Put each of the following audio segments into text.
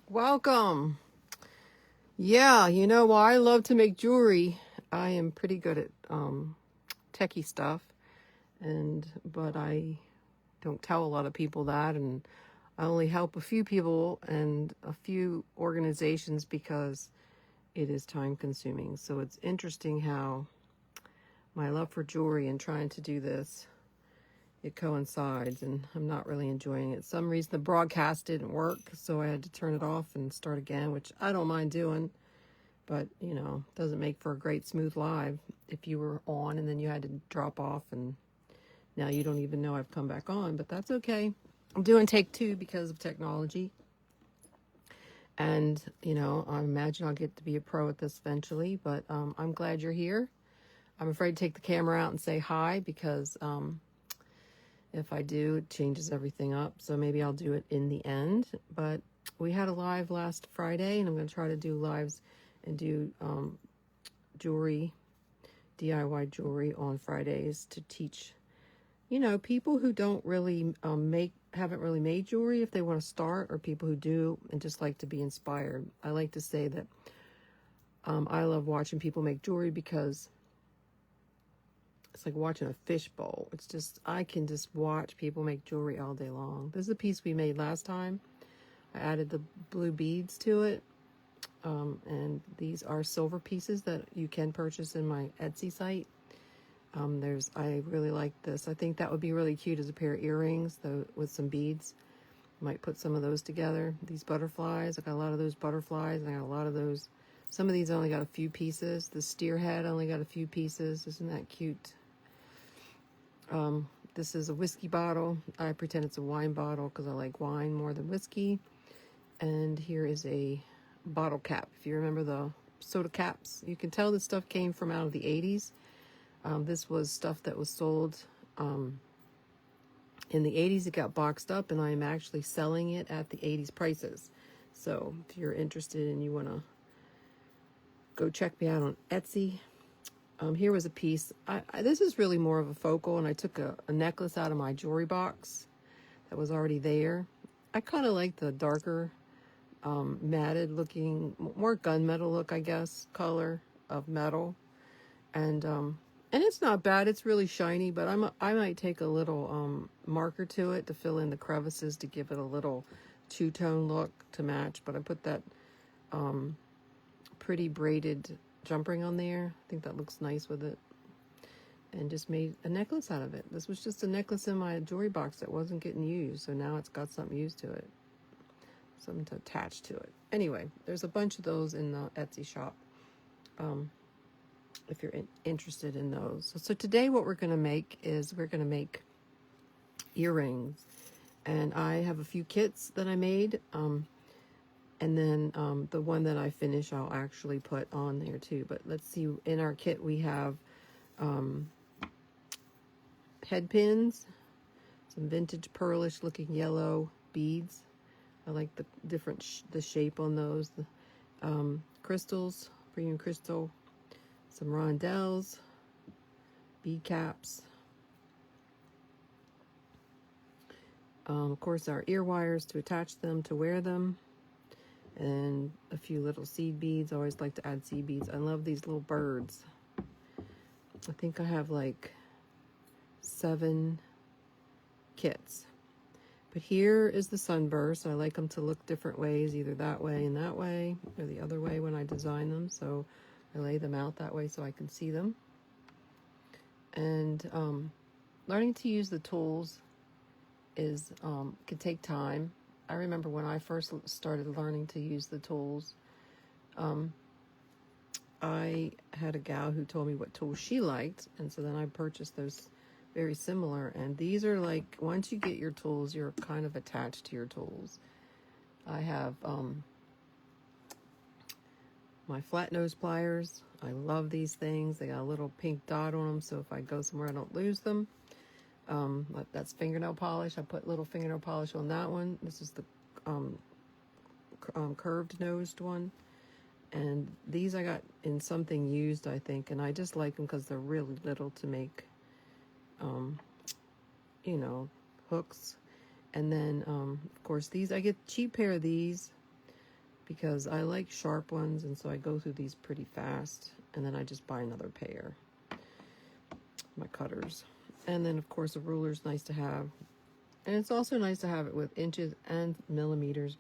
Welcome. Yeah, I love to make jewelry. I am pretty good at techie stuff, but I don't tell a lot of people that, and I only help a few people and a few organizations because it is time consuming. So it's interesting how my love for jewelry and trying to do this, it coincides, and I'm not really enjoying it. Some reason the broadcast didn't work, so I had to turn it off and start again, which I don't mind doing. But, doesn't make for a great smooth live if you were on and then you had to drop off and now you don't even know I've come back on. But that's okay. I'm doing take two because of technology. And, I imagine I'll get to be a pro at this eventually. But I'm glad you're here. I'm afraid to take the camera out and say hi because if I do, it changes everything up. So maybe I'll do it in the end. But we had a live last Friday, and I'm going to try to do lives and do jewelry, DIY jewelry on Fridays to teach, people who don't really haven't really made jewelry if they want to start, or people who do and just like to be inspired. I like to say that I love watching people make jewelry because it's like watching a fishbowl. It's just, I can just watch people make jewelry all day long. This is a piece we made last time. I added the blue beads to it. And these are silver pieces that you can purchase in my Etsy site. I really like this. I think that would be really cute as a pair of earrings, though, with some beads. Might put some of those together. These butterflies, I got a lot of those butterflies, and I got a lot of those. Some of these only got a few pieces. The steer head only got a few pieces. Isn't that cute? This is a whiskey bottle. I pretend it's a wine bottle because I like wine more than whiskey. And here is a bottle cap. If you remember the soda caps, you can tell this stuff came from out of the 80s. This was stuff that was sold in the 80s. It got boxed up, and I am actually selling it at the 80s prices. So if you're interested and you want to go check me out on Etsy. Here was a piece. This is really more of a focal, and I took a necklace out of my jewelry box that was already there. I kind of like the darker matted looking, more gunmetal look, I guess, color of metal. And it's not bad. It's really shiny, but I might take a little marker to it to fill in the crevices to give it a little two-tone look to match. But I put that pretty braided jump ring on there. I think that looks nice with it. And just made a necklace out of it. This was just a necklace in my jewelry box that wasn't getting used, so now it's got something used to it. Something to attach to it. Anyway, there's a bunch of those in the Etsy shop if you're interested in those. So today what we're going to make is we're going to make earrings. And I have a few kits that I made. And then the one that I finish I'll actually put on there too. But let's see, in our kit we have head pins, some vintage pearlish looking yellow beads. I like the shape on those. The crystals, premium crystal, some rondelles, bead caps. Of course, our ear wires to attach them, to wear them, and a few little seed beads. I always like to add seed beads. I love these little birds. I think I have like 7 kits. But here is the Sunburst. I like them to look different ways, either that way and that way, or the other way when I design them. So I lay them out that way so I can see them. And learning to use the tools can take time. I remember when I first started learning to use the tools, I had a gal who told me what tools she liked, and so then I purchased those very similar. And these are like, once you get your tools, you're kind of attached to your tools. I have my flat nose pliers. I love these things. They got a little pink dot on them, so if I go somewhere I don't lose them. That's fingernail polish. I put little fingernail polish on that one. This is the curved nosed one. And these I got in something used, I think, and I just like them because they're really little to make hooks. And then of course these, I get a cheap pair of these because I like sharp ones, and so I go through these pretty fast, and then I just buy another pair, my cutters. And then of course a ruler is nice to have, and it's also nice to have it with inches and millimeters.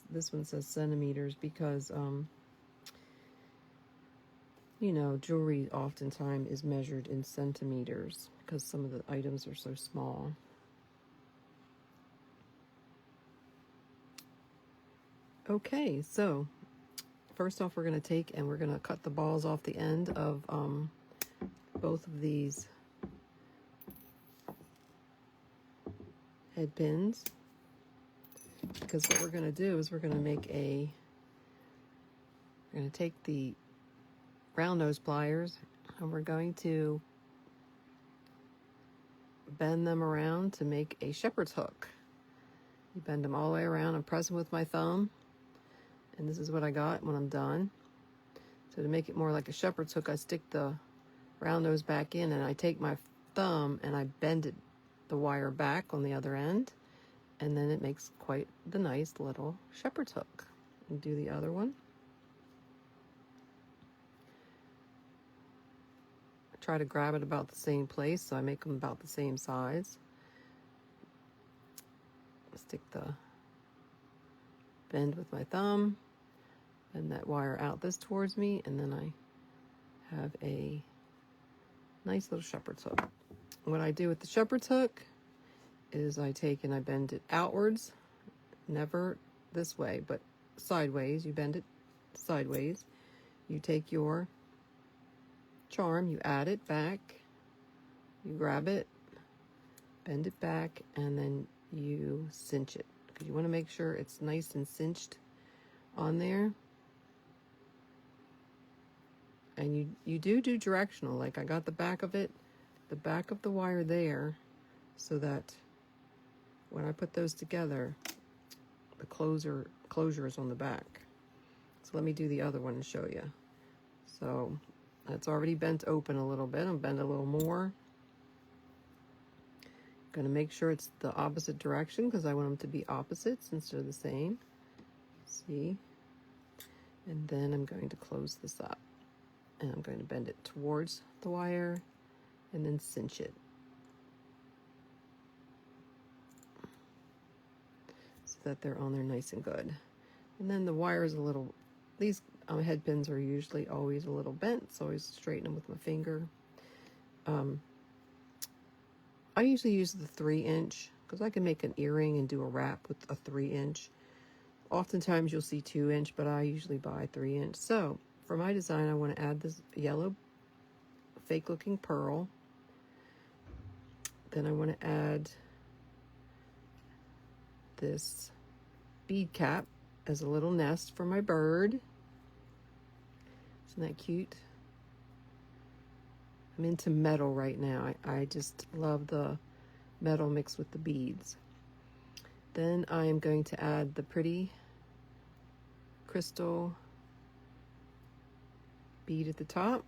This one says centimeters because you know, jewelry oftentimes is measured in centimeters because some of the items are so small. Okay, so first off, we're going to take and we're going to cut the balls off the end of both of these head pins, because what we're going to do is we're going to take the round nose pliers and we're going to bend them around to make a shepherd's hook. You bend them all the way around. I'm pressing with my thumb, and this is what I got when I'm done. So to make it more like a shepherd's hook, I stick the round nose back in, and I take my thumb and I bend the wire back on the other end, and then it makes quite the nice little shepherd's hook. And do the other one. I try to grab it about the same place, so I make them about the same size. Stick the bend with my thumb, bend that wire out this towards me, and then I have a nice little shepherd's hook. What I do with the shepherd's hook is I take and I bend it outwards, never this way, but sideways. You bend it sideways. You take your charm, you add it back, you grab it, bend it back, and then you cinch it, because you want to make sure it's nice and cinched on there. And you do directional, like I got the back of it, the back of the wire there, so that when I put those together, the closure is on the back. So let me do the other one and show you. So it's already bent open a little bit. I'm bend a little more. Going to make sure it's the opposite direction because I want them to be opposites instead of the same. See? And then I'm going to close this up, and I'm going to bend it towards the wire and then cinch it so that they're on there nice and good. And then the wire is a little, these head pins are usually always a little bent, so I always straighten them with my finger. I usually use the 3-inch because I can make an earring and do a wrap with a 3-inch. Oftentimes you'll see 2-inch, but I usually buy 3-inch. So for my design, I want to add this yellow fake looking pearl. Then I want to add this bead cap as a little nest for my bird. Isn't that cute? I'm into metal right now. I just love the metal mixed with the beads. Then I am going to add the pretty crystal bead at the top.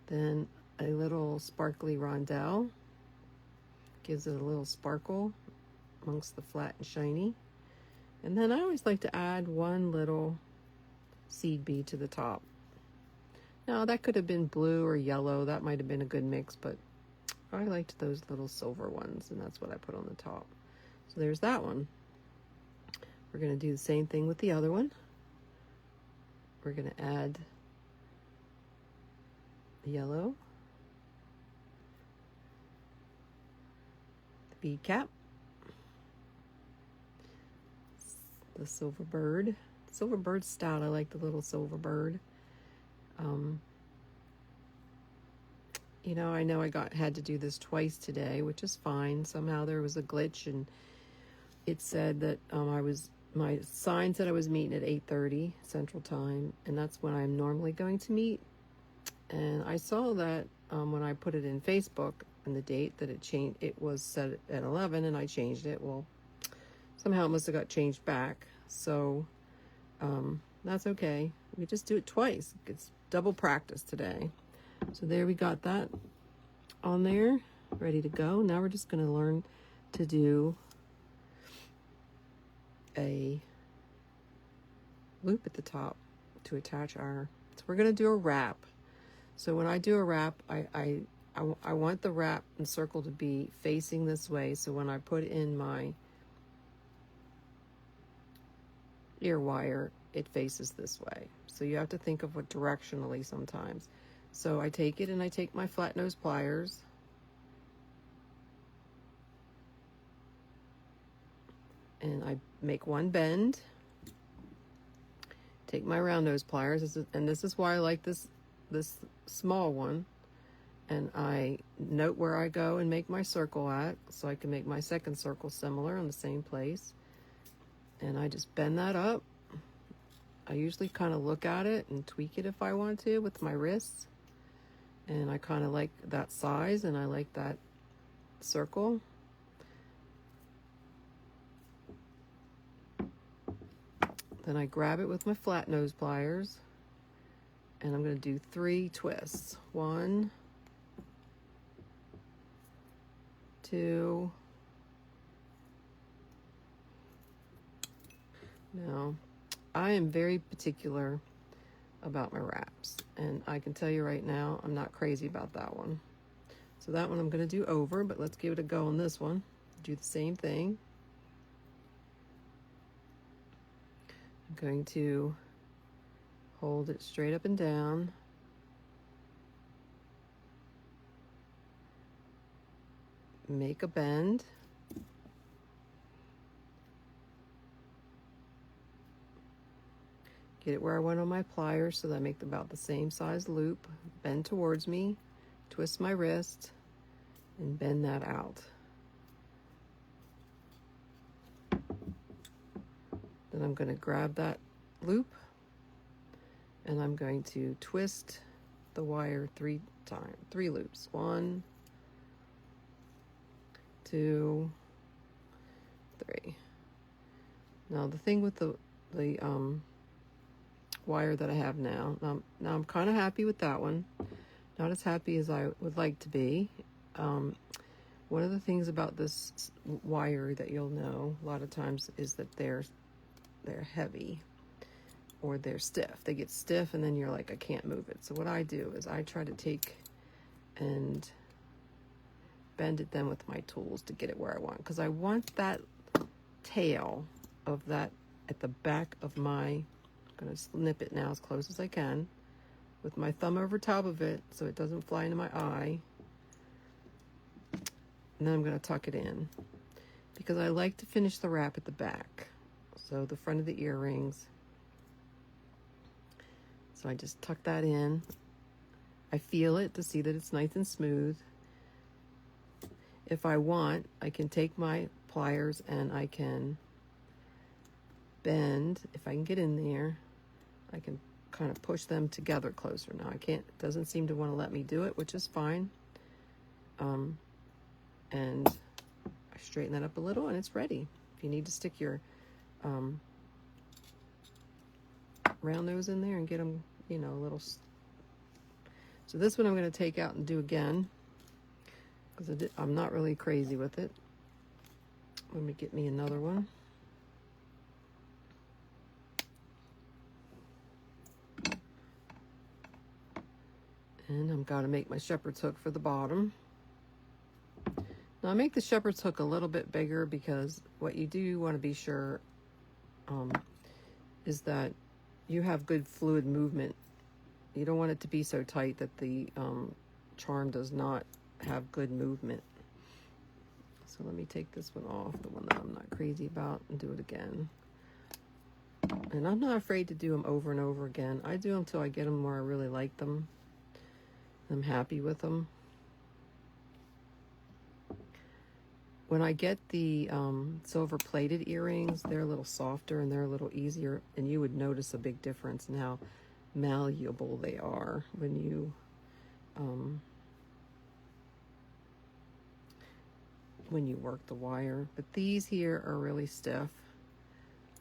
Then a little sparkly rondelle. Gives it a little sparkle amongst the flat and shiny. And then I always like to add one little seed bead to the top. Now that could have been blue or yellow. That might have been a good mix, but I liked those little silver ones, and that's what I put on the top. So there's that one. We're going to do the same thing with the other one. We're going to add the yellow, the bead cap, the silver bird. Silver bird's stout. I like the little silver bird. You know I had to do this twice today, which is fine. Somehow there was a glitch, and it said that my sign said I was meeting at 8:30 Central Time, and that's when I'm normally going to meet. And I saw that when I put it in Facebook and the date that it changed, it was set at 11, and I changed it. Well, somehow it must have got changed back. So that's okay. We just do it twice. It's double practice today. So there we got that on there, ready to go. Now we're just going to learn to do a loop at the top to attach our, so we're going to do a wrap. So when I do a wrap, I want the wrap and circle to be facing this way. So when I put in my ear wire, it faces this way. So you have to think of what directionally sometimes. So I take it and I take my flat nose pliers and I make one bend. Take my round nose pliers, and this is why I like this small one. And I note where I go and make my circle at, so I can make my second circle similar in the same place. And I just bend that up. I usually kind of look at it and tweak it if I want to with my wrists. And I kind of like that size and I like that circle. Then I grab it with my flat nose pliers and I'm going to do 3 twists. 1, 2. Now, I am very particular about my wraps, and I can tell you right now, I'm not crazy about that one. So that one I'm going to do over, but let's give it a go on this one. Do the same thing. I'm going to hold it straight up and down. Make a bend. Get it where I want on my pliers so that I make about the same size loop. Bend towards me, twist my wrist, and bend that out. Then I'm going to grab that loop and I'm going to twist the wire 3 times, 3 loops. 1, 2, 3. Now the thing with the wire that I have now I'm kind of happy with that one. Not as happy as I would like to be. One of the things about this wire that you'll know a lot of times is that they're heavy or they're stiff. They get stiff and then you're like, I can't move it. So what I do is I try to take and bend it then with my tools to get it where I want, because I want that tail of that at the back of my, I'm going to snip it now as close as I can with my thumb over top of it so it doesn't fly into my eye. And then I'm going to tuck it in because I like to finish the wrap at the back. So the front of the earrings. So I just tuck that in. I feel it to see that it's nice and smooth. If I want, I can take my pliers and I can bend. If I can get in there, I can kind of push them together closer. Now I can't, it doesn't seem to want to let me do it, which is fine. And I straighten that up a little and it's ready. If you need to stick your round nose in there and get them, you know, a little. So this one I'm going to take out and do again because I'm not really crazy with it. Let me get me another one. And I'm going to make my shepherd's hook for the bottom. Now I make the shepherd's hook a little bit bigger because what you do want to be sure is that you have good fluid movement. You don't want it to be so tight that the charm does not have good movement. So let me take this one off, the one that I'm not crazy about, and do it again. And I'm not afraid to do them over and over again. I do them until I get them where I really like them. I'm happy with them. When I get the silver plated earrings, they're a little softer and they're a little easier, and you would notice a big difference in how malleable they are when you work the wire. But these here are really stiff.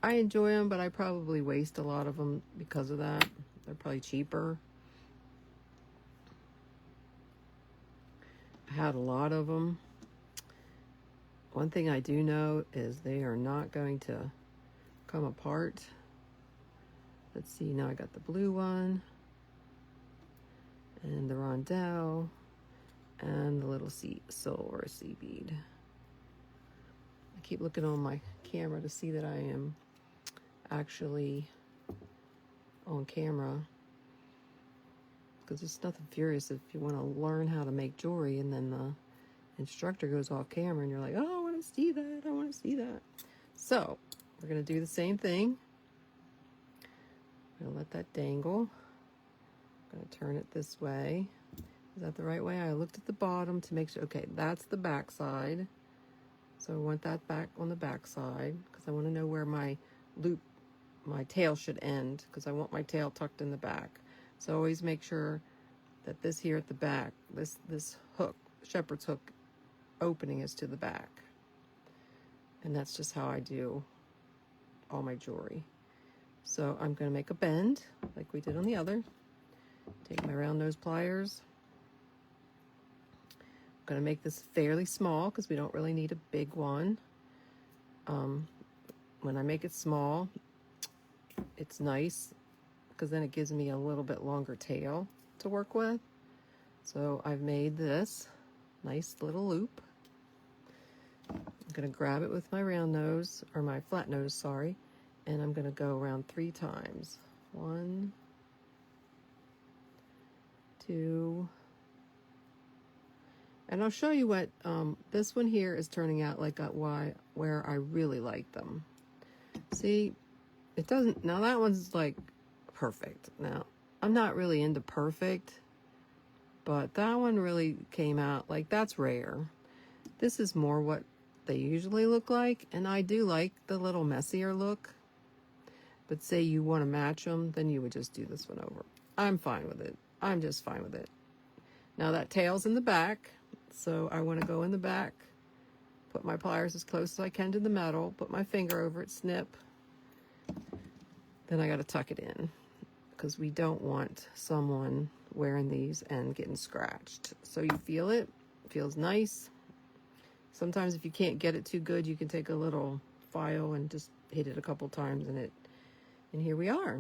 I enjoy them, but I probably waste a lot of them because of that. They're probably cheaper. I had a lot of them. One thing I do know is they are not going to come apart. Let's see, now I got the blue one, and the rondelle, and the little silver sea bead. I keep looking on my camera to see that I am actually on camera, because it's nothing furious if you want to learn how to make jewelry and then the instructor goes off camera and you're like, oh, I want to see that, I want to see that. So we're going to do the same thing. I'm going to let that dangle. I'm going to turn it this way. Is that the right way? I looked at the bottom to make sure. Okay, that's the back side. So I want that back on the back side because I want to know where my loop, my tail should end, because I want my tail tucked in the back. So always make sure that this here at the back, this hook, shepherd's hook opening is to the back. And that's just how I do all my jewelry. So I'm going to make a bend like we did on the other. Take my round nose pliers. I'm going to make this fairly small because we don't really need a big one. When I make it small, it's nice because then it gives me a little bit longer tail to work with. So I've made this nice little loop. I'm going to grab it with my round nose, or my flat nose, sorry, and I'm going to go around 3 times. 1, 2, and I'll show you what this one here is turning out like where I really like them. See, it doesn't, now that one's like perfect. Now, I'm not really into perfect, but that one really came out, like that's rare. This is more what they usually look like, and I do like the little messier look. But say you want to match them, then you would just do this one over. I'm fine with it. I'm just fine with it. Now that tail's in the back, so I want to go in the back, put my pliers as close as I can to the metal, put my finger over it, snip. Then I got to tuck it in because we don't want someone wearing these and getting scratched. So you feel it. It feels nice. Sometimes if you can't get it too good, you can take a little file and just hit it a couple times and here we are.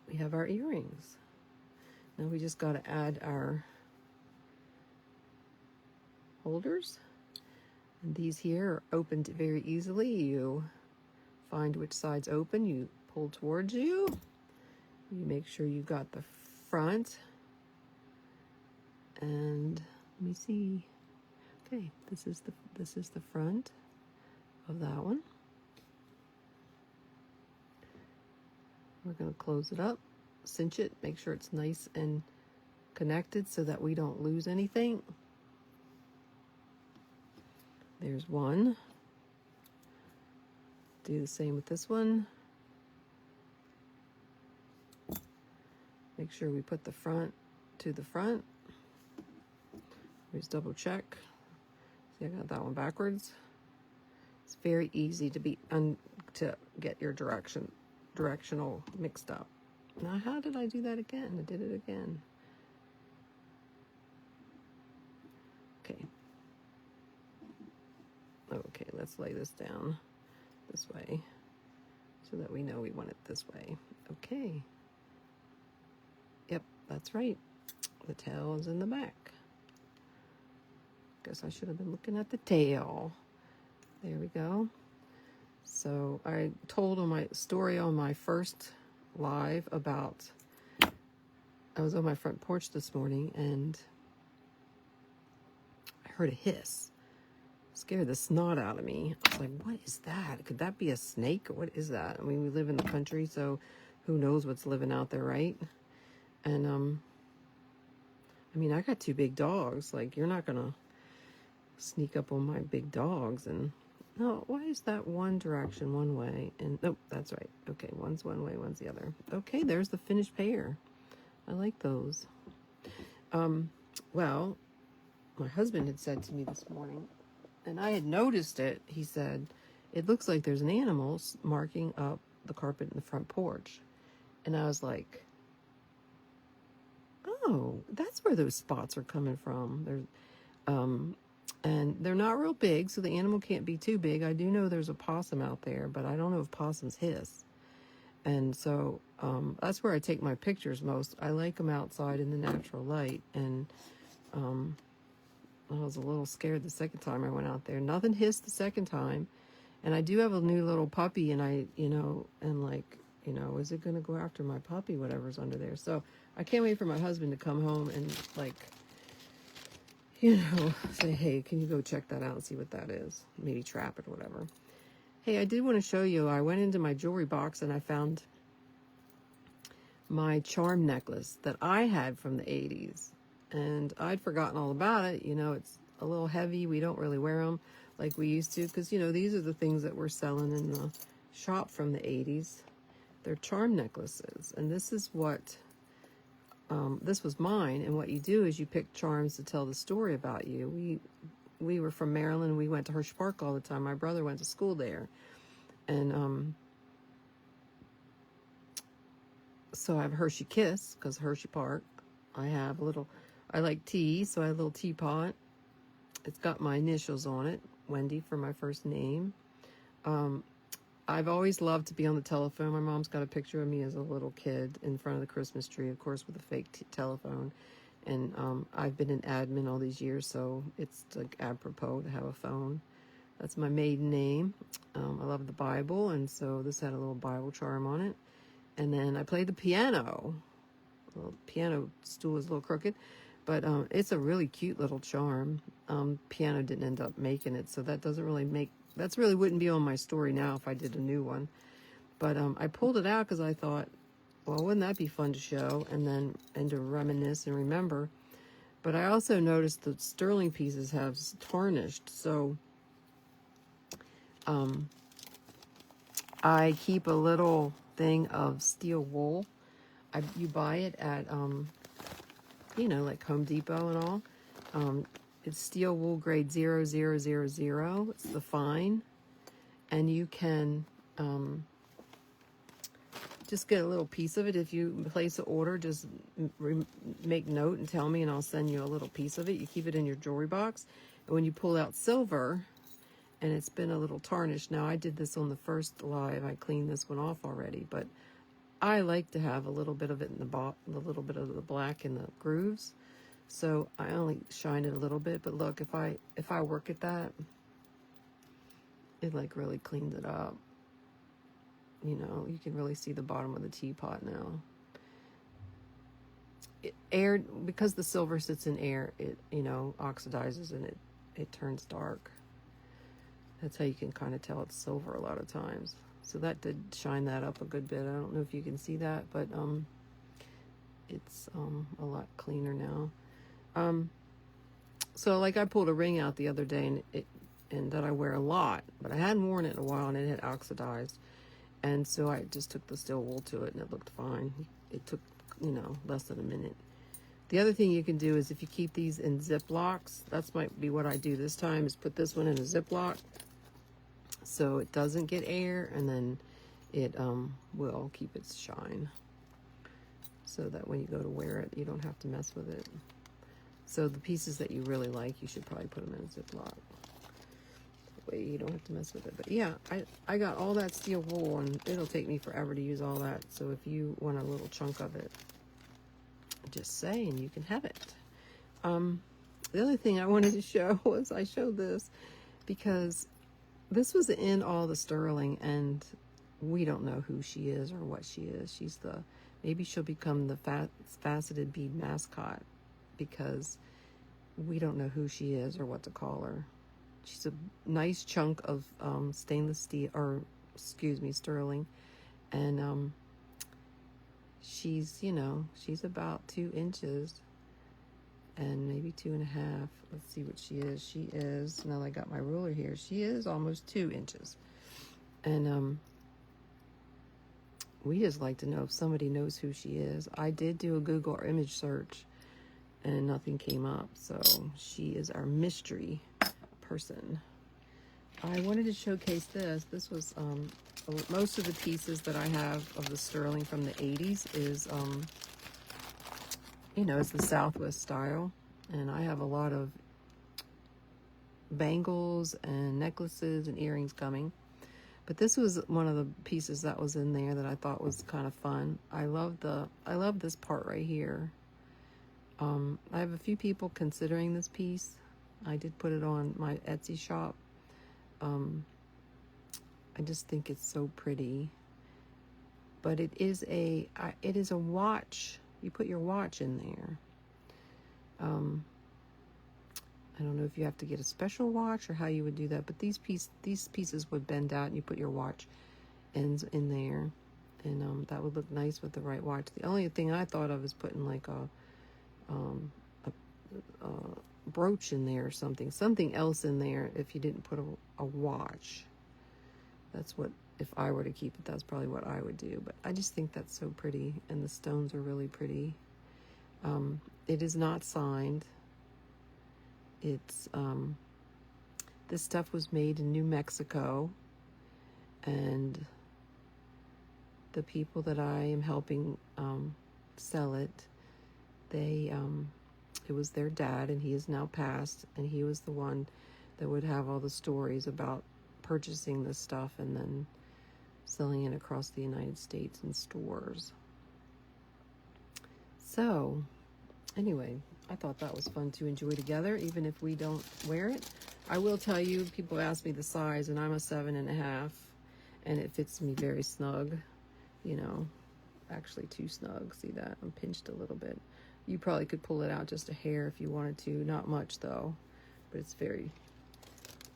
We have our earrings. Now we just got to add our holders. And these here are opened very easily. You find which side's open, you pull towards you. You make sure you got the front. And let me see. Okay, this is the front of that one. We're going to close it up, cinch it, make sure it's nice and connected so that we don't lose anything. There's one. Do the same with this one. Make sure we put the front to the front. Always double check. See, I got that one backwards. It's very easy to get your directional mixed up. Now, how did I do that again? I did it again. Okay. Okay, let's lay this down this way so that we know we want it this way. Okay. Yep, that's right. The tail is in the back. Guess I should have been looking at the tail. There we go. So I told on my story on my first live about, I was on my front porch this morning and I heard a hiss. Scared the snot out of me. I was like, what is that? Could that be a snake? Or what is that? I mean, we live in the country, so who knows what's living out there, right? And, I mean, I got 2 big dogs. Like, you're not gonna sneak up on my big dogs. And, no, why is that one direction one way? And, nope, that's right. Okay, one's one way, one's the other. Okay, there's the finished pair. I like those. Well, my husband had said to me this morning, and I had noticed it, he said, it looks like there's an animal marking up the carpet in the front porch. And I was like, oh, that's where those spots are coming from. And they're not real big, so the animal can't be too big. I do know there's a possum out there, but I don't know if possums hiss. And so that's where I take my pictures most. I like them outside in the natural light. And I was a little scared the second time I went out there. Nothing hissed the second time. And I do have a new little puppy, and is it going to go after my puppy, whatever's under there? So I can't wait for my husband to come home and, say, hey, can you go check that out and see what that is? Maybe trap it or whatever. Hey, I did want to show you, I went into my jewelry box and I found my charm necklace that I had from the 80s. And I'd forgotten all about it. It's a little heavy. We don't really wear them like we used to, because these are the things that we're selling in the shop from the 80s. They're charm necklaces, and this is what this was mine. And what you do is you pick charms to tell the story about you. We were from Maryland. We went to Hershey Park all the time. My brother went to school there, and so I have Hershey Kiss because Hershey Park. I like tea, so I have a little teapot. It's got my initials on it, Wendy for my first name. I've always loved to be on the telephone. My mom's got a picture of me as a little kid in front of the Christmas tree, of course, with a fake telephone. And I've been an admin all these years, so it's like apropos to have a phone. That's my maiden name. I love the Bible, and so this had a little Bible charm on it. And then I played the piano. The piano stool is a little crooked, but it's a really cute little charm. Piano didn't end up making it, so that really wouldn't be on my story now if I did a new one. But I pulled it out because I thought, well, wouldn't that be fun to show and to reminisce and remember. But I also noticed the sterling pieces have tarnished, so I keep a little thing of steel wool. You buy it at like Home Depot and all. It's steel wool grade 0000. It's the fine. And you can just get a little piece of it. If you place an order, just make note and tell me, and I'll send you a little piece of it. You keep it in your jewelry box. And when you pull out silver, and it's been a little tarnished. Now, I did this on the first live. I cleaned this one off already, but I like to have a little bit of it in a little bit of the black in the grooves. So I only shined it a little bit, but look, if I work at that, it like really cleaned it up. You can really see the bottom of the teapot now. Air, because the silver sits in air, it oxidizes and it turns dark. That's how you can kind of tell it's silver a lot of times. So that did shine that up a good bit. I don't know if you can see that, but it's a lot cleaner now. So like I pulled a ring out the other day, and that I wear a lot, but I hadn't worn it in a while, and it had oxidized. And so I just took the steel wool to it, and it looked fine. It took, less than a minute. The other thing you can do is if you keep these in Ziplocs, that's might be what I do this time, is put this one in a Ziploc so it doesn't get air, and then it will keep its shine so that when you go to wear it, you don't have to mess with it. So the pieces that you really like, you should probably put them in a Ziploc. That way you don't have to mess with it. But yeah, I got all that steel wool, and it'll take me forever to use all that. So if you want a little chunk of it, just say and you can have it. The other thing I wanted to show was I showed this because this was in all the sterling, and we don't know who she is or what she is. Maybe she'll become the faceted bead mascot, because we don't know who she is or what to call her. She's a nice chunk of stainless steel, or sterling, and she's about 2 inches and maybe 2.5. Let's see what she is. She is, now I got my ruler here, she is almost 2 inches. And we just like to know if somebody knows who she is. I did do a Google image search and nothing came up, so she is our mystery person. I wanted to showcase this. This was most of the pieces that I have of the sterling from the 80s is it's the Southwest style, and I have a lot of bangles and necklaces and earrings coming. But this was one of the pieces that was in there that I thought was kind of fun. I love this part right here. I have a few people considering this piece. I did put it on my Etsy shop. I just think it's so pretty. But it is a watch. You put your watch in there. I don't know if you have to get a special watch or how you would do that, but these pieces would bend out and you put your watch ends in there, and that would look nice with the right watch. The only thing I thought of is putting like a brooch in there or something else in there if you didn't put a watch. That's what, if I were to keep it, that's probably what I would do. But I just think that's so pretty, and the stones are really pretty. It is not signed. It's this stuff was made in New Mexico, and the people that I am helping sell it, it was their dad, and he is now passed, and he was the one that would have all the stories about purchasing this stuff and then selling it across the United States in stores. So anyway, I thought that was fun to enjoy together, even if we don't wear it. I will tell you, people ask me the size, and I'm a 7.5, and it fits me very snug, you know, actually too snug. See that? I'm pinched a little bit. You probably could pull it out just a hair if you wanted to. Not much though, but it's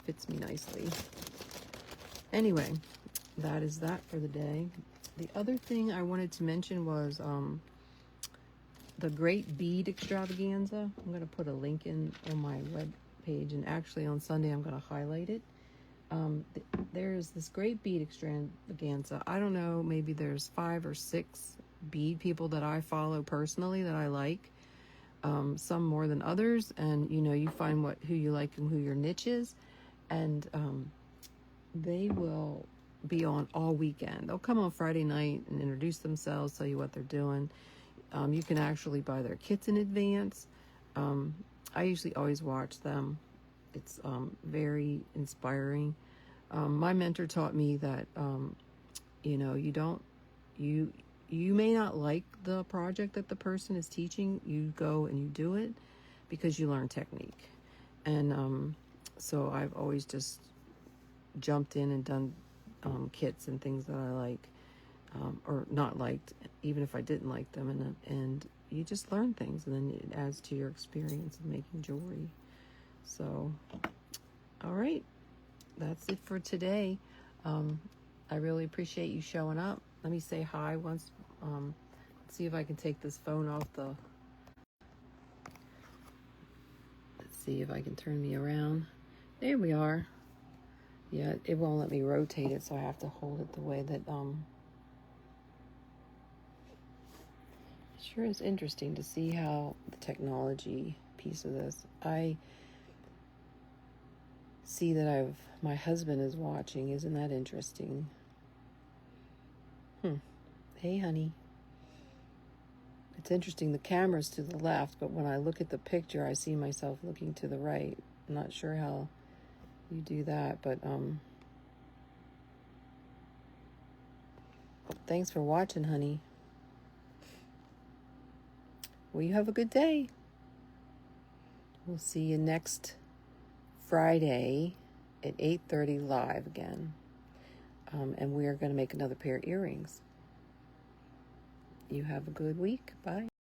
fits me nicely. Anyway, that is that for the day. The other thing I wanted to mention was the Great Bead Extravaganza. I'm going to put a link in on my web page, and actually on Sunday I'm going to highlight it. There's this Great Bead Extravaganza. I don't know, maybe there's 5 or 6 bead people that I follow personally that I like. Some more than others, and you know, you find who you like and who your niche is, and they will be on all weekend. They'll come on Friday night and introduce themselves, tell you what they're doing. You can actually buy their kits in advance. I usually always watch them. It's very inspiring. My mentor taught me that you know, you may not like the project that the person is teaching. You go and you do it because you learn technique. And so I've always just jumped in and done kits and things that I like, or not liked, even if I didn't like them. And you just learn things, and then it adds to your experience of making jewelry. So, all right, that's it for today. I really appreciate you showing up. Let me say hi once. Let's see if I can take this phone off the... Let's see if I can turn me around. There we are. Yeah, it won't let me rotate it, so I have to hold it the way that... It sure is interesting to see how the technology piece of this... I see that my husband is watching. Isn't that interesting? Hey, honey. It's interesting, the camera's to the left, but when I look at the picture, I see myself looking to the right. I'm not sure how you do that, but thanks for watching, honey. Well, you have a good day. We'll see you next Friday at 8:30 live again. And we are going to make another pair of earrings. You have a good week. Bye.